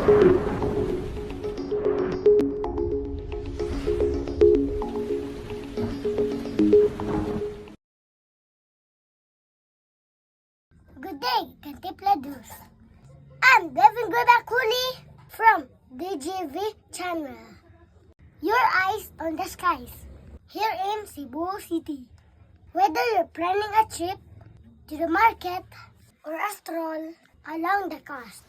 Good day, Kantipladus. I'm Devin Grebakuli from DGV Channel. Your eyes on the skies here in Cebu City. Whether you're planning a trip to the market or a stroll along the coast,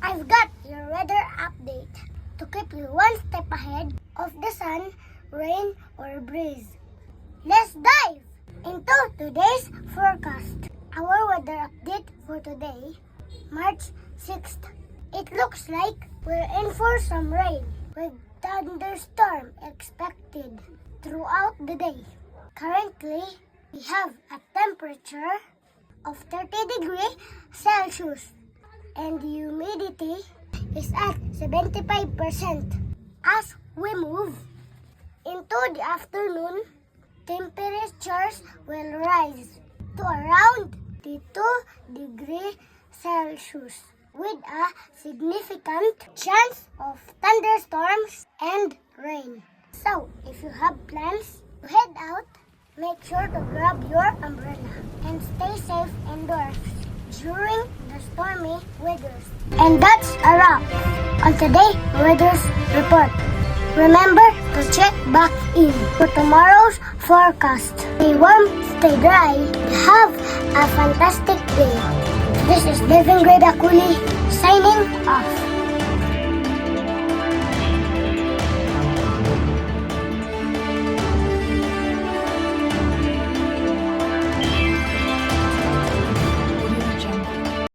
I've got your weather update to keep you one step ahead of the sun, rain, or breeze. Let's dive into today's forecast. Our weather update for today, March 6th. It looks like we're in for some rain with thunderstorm expected throughout the day. Currently, we have a temperature of 30 degrees Celsius and the humidity is at 75%. As we move into the afternoon, temperatures will rise to around 32 degrees Celsius with a significant chance of thunderstorms and rain. So, if you have plans to head out, make sure to grab your umbrella and stay safe indoors during the stormy weather. And that's a wrap on today's weather report. Remember to check back in for tomorrow's forecast. Stay warm, stay dry, have a fantastic day. This is Devin Grebakuli signing off.